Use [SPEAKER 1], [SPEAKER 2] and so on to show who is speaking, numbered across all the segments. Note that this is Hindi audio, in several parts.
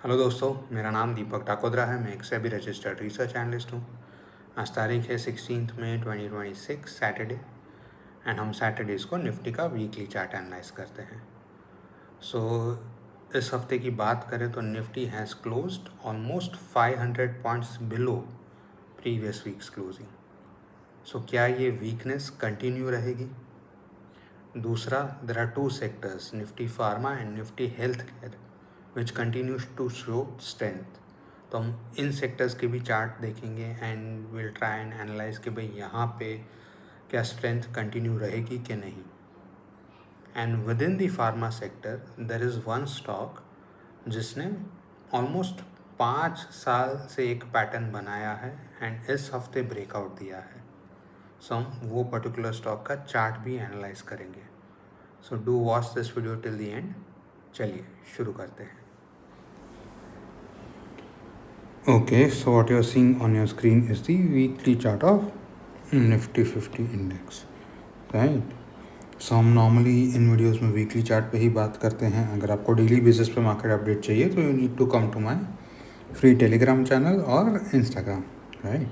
[SPEAKER 1] हेलो दोस्तों, मेरा नाम दीपक टाकोद्रा है। मैं एक सेबी रजिस्टर्ड रिसर्च एनालिस्ट हूँ। आज तारीख है 16 मई 2026 सैटरडे, एंड हम सैटरडेज को निफ्टी का वीकली चार्ट एनालाइज करते हैं। इस हफ्ते की बात करें तो Nifty has closed almost 500 points below previous week's closing. क्या ये वीकनेस कंटिन्यू रहेगी? दूसरा, there are two sectors, Nifty pharma and Nifty health care, which continues to show strength. तो हम इन सेक्टर्स के भी चार्ट देखेंगे and will try and analyse कि भाई यहाँ पे क्या स्ट्रेंथ कंटिन्यू रहेगी कि नहीं। And with in the pharma sector there is one stock जिसने ऑलमोस्ट 5 साल से एक पैटर्न बनाया है एंड इस हफ्ते ब्रेकआउट दिया है। हम वो पर्टिकुलर स्टॉक का चार्ट भी एनालाइज करेंगे। Do watch this video till the end. चलिए शुरू करते हैं। Okay, so what you are seeing on your screen is the weekly chart of Nifty 50 index, right? So हम नॉर्मली इन वीडियोस में वीकली चार्ट पे ही बात करते हैं। अगर आपको डेली बेसिस पे मार्केट अपडेट चाहिए तो you need to come to my free Telegram channel और इंस्टाग्राम, राइट?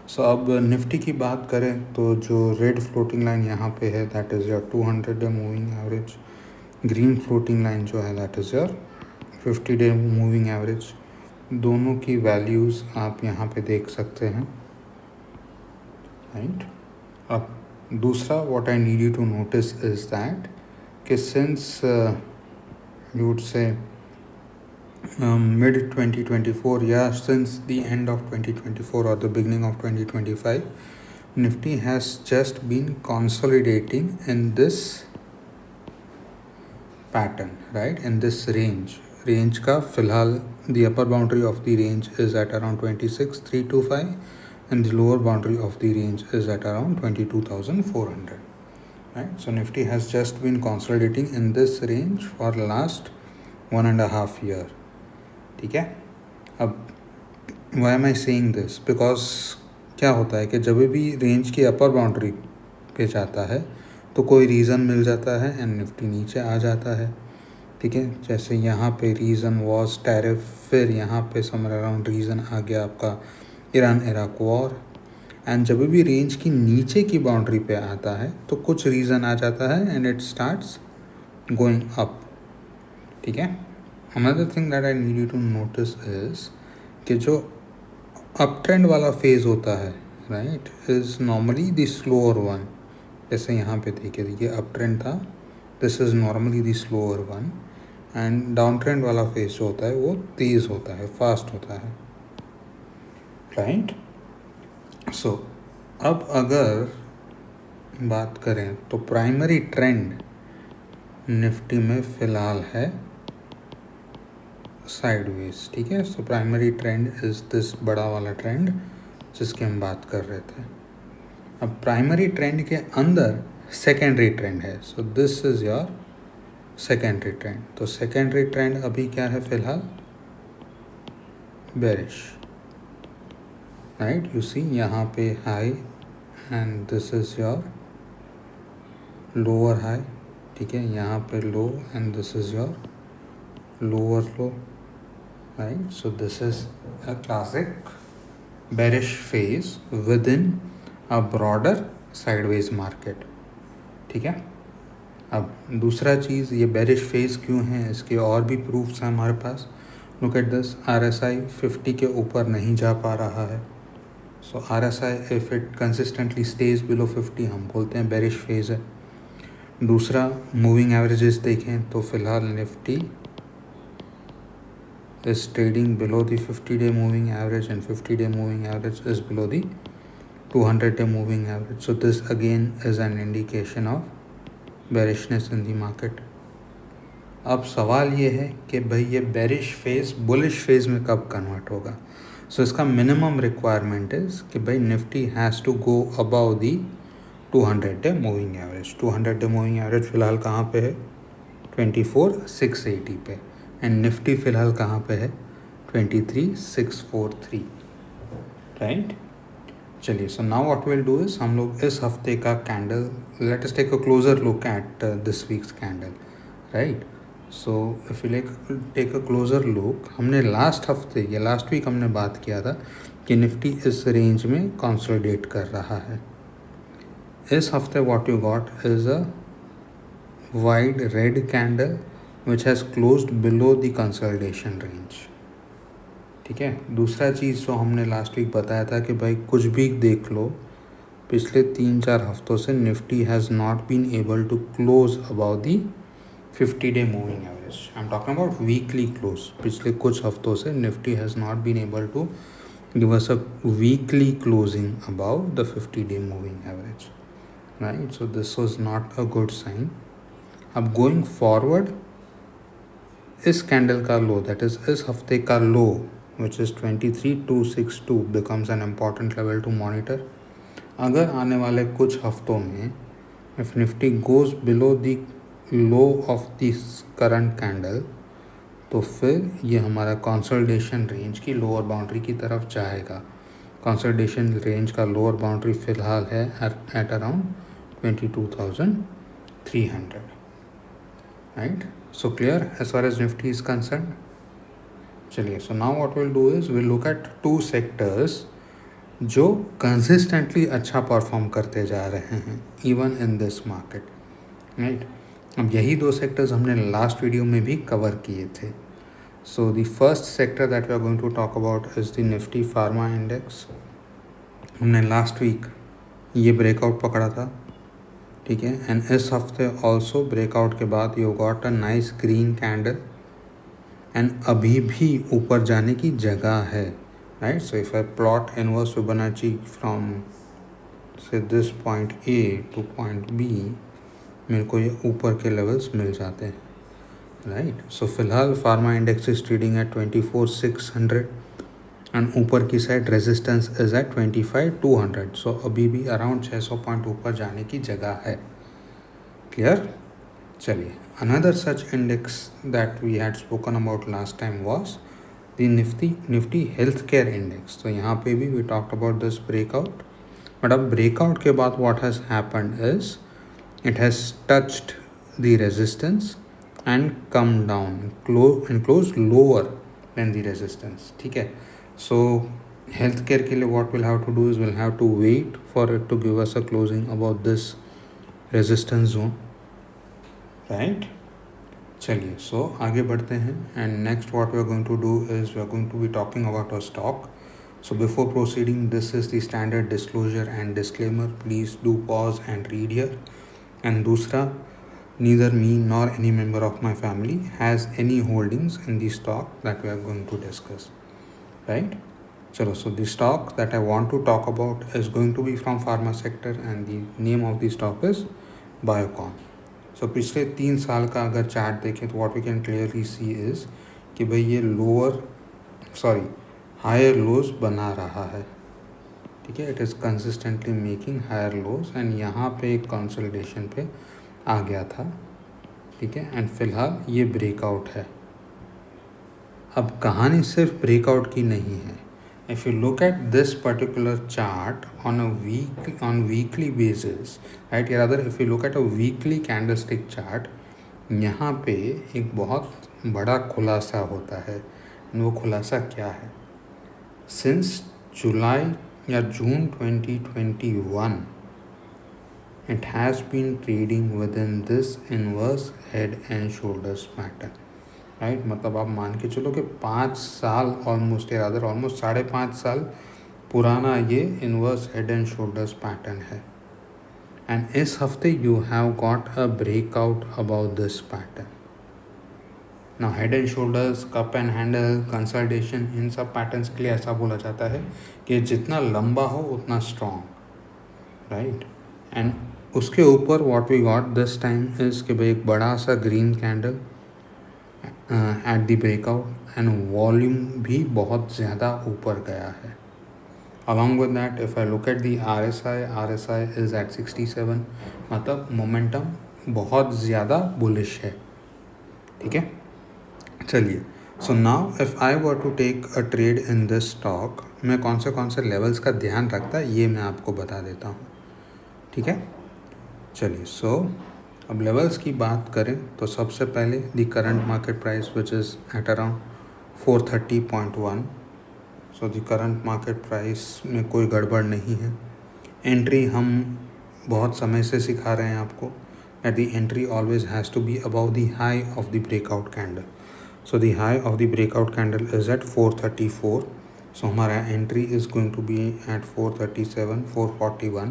[SPEAKER 1] सो अब निफ्टी की बात करें तो जो रेड फ्लोटिंग लाइन यहाँ पे है that is your 200 day moving average. Green floating line जो है that is your 50 day moving average. दोनों की वैल्यूज़ आप यहाँ पे देख सकते हैं, राइट? अब दूसरा what I need you to notice is that कि since you would say mid 2024 या since the end of 2024 or the beginning of 2025, Nifty has just been consolidating in this pattern, right? In this range का फिलहाल the upper boundary of the range is at around 26,325 and the lower boundary of the range is at around 22,400, right? So Nifty has just been consolidating in this range for last 1.5 year. ठीक है। अब why am I saying this, because क्या होता है कि जब भी रेंज की अपर बाउंड्री पे जाता है तो कोई रीज़न मिल जाता है एंड निफ्टी नीचे आ जाता है, ठीक है। जैसे यहाँ पे रीज़न वॉज टैरिफ, फिर यहाँ पे समर अराउंड रीज़न आ गया आपका ईरान इराक वॉर, एंड जब भी रेंज की नीचे की बाउंड्री पे आता है तो कुछ रीज़न आ जाता है and it starts going up, ठीक है। Another thing that I need you to notice is कि जो अप ट्रेंड वाला फेज़ होता है, right, is normally the slower one. जैसे यहाँ पे देखिए ये अप ट्रेंड था, this is normally the slower one, and down trend वाला फेज़ जो होता है वो तेज़ होता है, फास्ट होता है, राइट। सो अब अगर बात करें तो प्राइमरी ट्रेंड निफ्टी में फ़िलहाल है साइडवेज, ठीक है। So primary trend is this बड़ा वाला ट्रेंड जिसकी हम बात कर रहे थे। अब प्राइमरी ट्रेंड के अंदर सेकेंडरी ट्रेंड है, सो this is your secondary trend. तो सेकेंडरी ट्रेंड अभी क्या है फिलहाल? Bearish, right. यू सी यहाँ पे high and this is your lower high, ठीक है। यहाँ पे low and this is your lower low, right? So this is a classic bearish phase within a broader sideways market, ठीक है। अब दूसरा चीज़, ये bearish phase क्यों है, इसके और भी proofs हैं हमारे पास। Look at this, RSI 50 के ऊपर नहीं जा पा रहा है। So RSI if it consistently stays below 50 हम बोलते हैं bearish phase है। दूसरा, moving averages देखें तो फिलहाल Nifty is trading below the 50-day moving average and 50-day moving average is below the 200-day moving average. So this again is an indication of bearishness in the market. अब सवाल ये है कि भाई ये bearish phase bullish phase में कब कन्वर्ट होगा। So इसका minimum requirement is कि भाई Nifty has to go above the 200-day moving average. 200-day moving average फिलहाल कहाँ पे है? 24,680 पे, एंड निफ्टी फ़िलहाल कहाँ पे है? 23,643, राइट। चलिए, so now what will do is हम लोग इस हफ्ते का candle, let us take a closer look at this week's candle, right. So if you take a closer look, हमने लास्ट वीक हमने बात किया था कि निफ्टी इस रेंज में कंसोलिडेट कर रहा है. इस हफ्ते what you got is a wide red candle which has closed below the consolidation range. ठीक है. दूसरा चीज़ जो हमने लास्ट वीक बताया था कि भाई कुछ भी देख लो, पिछले 3-4 हफ्तों से Nifty has not been able to close about the 50-day moving average. I am talking about weekly close. पिछले कुछ हफ्तों से Nifty has not been able to give us a weekly closing about the 50-day moving average. Right. So this was not a good sign. अब गोइंग फॉरवर्ड, इस कैंडल का लो, दैट इज इस हफ्ते का low which is 23,262 becomes an important level two monitor. अगर आने वाले कुछ हफ्तों में if Nifty goes below the low of this current candle, तो फिर ये हमारा कंसोलिडेशन रेंज की लोअर बाउंड्री की तरफ जाएगा. कंसोलिडेशन रेंज का लोअर बाउंड्री फिलहाल है at around 22,300. Right. So clear as far as Nifty is concerned. चलिए, so now what will do is will look at 2 sectors जो कंसिस्टेंटली अच्छा परफॉर्म करते जा रहे हैं even in this market. Right. अब यही 2 सेक्टर्स हमने लास्ट वीडियो में भी कवर किए थे. So the first sector that we are going to talk about is the Nifty pharma index. हमने लास्ट वीक ये ब्रेकआउट पकड़ा था. ठीक है. एंड इस हफ्ते ऑल्सो ब्रेकआउट के बाद you got a nice green candle and अभी भी ऊपर जाने की जगह है. Right. So if I plot inverse Fibonacci from से this point A to point B, मेरे को ये ऊपर के लेवल्स मिल जाते हैं. राइट. सो फिलहाल pharma index is trading at 24,600 and ऊपर की साइड रेजिस्टेंस इज एट 25,200. सो अभी भी अराउंड 600 पॉइंट ऊपर जाने की जगह है. क्लियर. चलिए, another such index that we had spoken about last time was the Nifty health care index. तो यहाँ पे भी we talked about this breakout. But अब ब्रेकआउट के बाद what has happened is it has touched the resistance and come down and closed lower than the resistance. ठीक है. So health care के लिए what we'll have to do is we'll have to wait for it to give us a closing about this resistance zone. Right. चलिए, so आगे बढ़ते हैं and next what we are going to do is we are going to be talking about a stock. So before proceeding, this is the standard disclosure and disclaimer. Please do pause and read here. And दूसरा, neither me nor any member of my family has any holdings in the stock that we are going to discuss. Right. Chalo, so the stock that I want to talk about is going to be from pharma sector and the name of the stock is Biocon. So पिछले 3 साल का अगर चार्ट देखें तो what we can clearly see is कि भाई ये हायर लोज बना रहा है. ठीक है. It is consistently making higher lows and यहाँ पे एक कंसोलिडेशन पे आ गया था. ठीक है. एंड फिलहाल ये ब्रेकआउट है. अब कहानी सिर्फ ब्रेकआउट की नहीं है. If you look at this particular chart on weekly basis, right, या other if you look at a weekly candlestick chart, यहाँ पे एक बहुत बड़ा खुलासा होता है. वो खुलासा क्या है? सिंस जुलाई या जून 2021 it has been trading within this inverse head and shoulders pattern. Right. मतलब आप मान के चलो कि 5 साल ऑलमोस्ट 5.5 साल पुराना ये inverse head and shoulders pattern है. एंड इस हफ्ते you have got a breakout about this pattern. ना head and shoulders, cup and handle, consultation, इन सब पैटर्न्स के लिए ऐसा बोला जाता है कि जितना लंबा हो उतना स्ट्रॉन्ग. राइट. एंड उसके ऊपर what we got this time is कि भाई एक बड़ा सा green candle at the breakout and volume भी बहुत ज़्यादा ऊपर गया है. Along with that if I look at the RSI is at 67. मतलब मोमेंटम बहुत ज़्यादा बुलिश है. ठीक है. चलिए, so now if I were to take a trade in this stock, मैं कौन से लेवल्स का ध्यान रखता है ये मैं आपको बता देता हूँ. ठीक है. चलिए, सो अब लेवल्स की बात करें तो सबसे पहले the current market price which is at around 430.1. So the current market price में कोई गड़बड़ नहीं है. एंट्री हम बहुत समय से सिखा रहे हैं आपको that the entry always has to be above the high of the breakout candle. So the high of the breakout candle is at 434. So हमारा entry is going to be at 437, 441.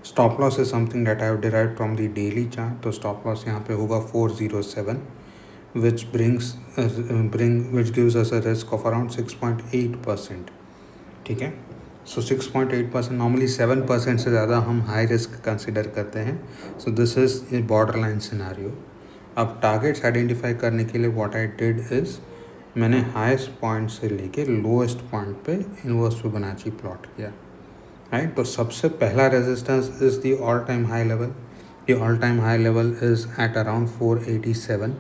[SPEAKER 1] Stop loss is something that I have derived from the daily chart. तो stop loss यहाँ पे होगा 407, which which gives us a risk of around 6.8%. ठीक है. सो 6.8%, नॉर्मली 7% से ज़्यादा हम हाई रिस्क कंसिडर करते हैं. So this is a border line scenario. अब टारगेट्स आइडेंटिफाई करने के लिए व्हाट आई डिड इज़ मैंने हाईएस्ट पॉइंट से लेके लोएस्ट पॉइंट पे इनवर्स फिबोनाची प्लॉट किया. राइट. तो सबसे पहला resistance is the all time high level. The all time high level is at around 487.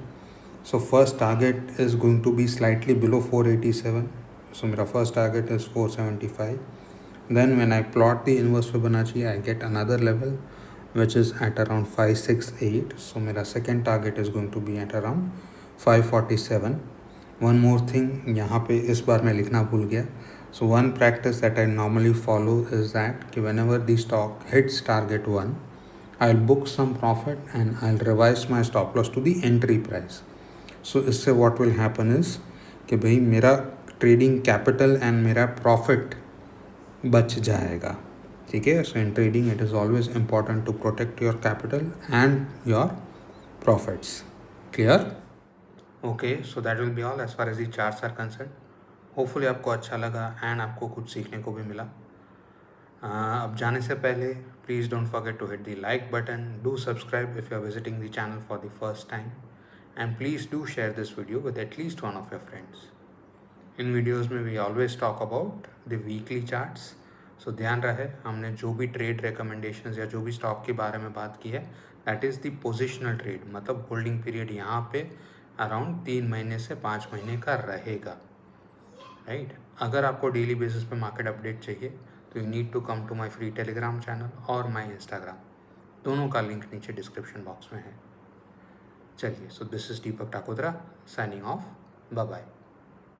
[SPEAKER 1] So first target is going to be slightly below 487. So मेरा first target is 475. Then when I plot the inverse Fibonacci, I get another level which is at around 568. So मेरा second target is going to be at around 547. One more thing यहाँ पे इस बार मैं लिखना भूल गया. So one practice that I normally follow is that कि whenever the stock hits target 1, I'll book some profit and I'll revise my stop loss to the entry price. So इससे what will happen is कि भाई मेरा trading capital and मेरा profit बच जाएगा. ठीक है. So in trading it is always important to protect your capital and your profits. Clear? Okay. So that will be all as far as the charts are concerned. Hopefully आपको अच्छा लगा एंड आपको कुछ सीखने को भी मिला. अब जाने से पहले please don't forget to hit the like button. Do subscribe if you are visiting the channel for the first time and please do share this video with at least one of your friends. इन वीडियोज़ में we always talk about the weekly charts. So ध्यान रहे हमने जो भी ट्रेड रिकमेंडेशंस या जो भी स्टॉक के बारे में बात की है that is the positional trade. मतलब होल्डिंग पीरियड यहाँ पे अराउंड 3 महीने से 5 महीने का रहेगा. राइट. अगर आपको डेली बेसिस पे मार्केट अपडेट चाहिए तो you need to come to my free Telegram channel और माई इंस्टाग्राम. दोनों का लिंक नीचे डिस्क्रिप्शन बॉक्स में है. चलिए. So this is Deepak Takodra signing off. Bye bye.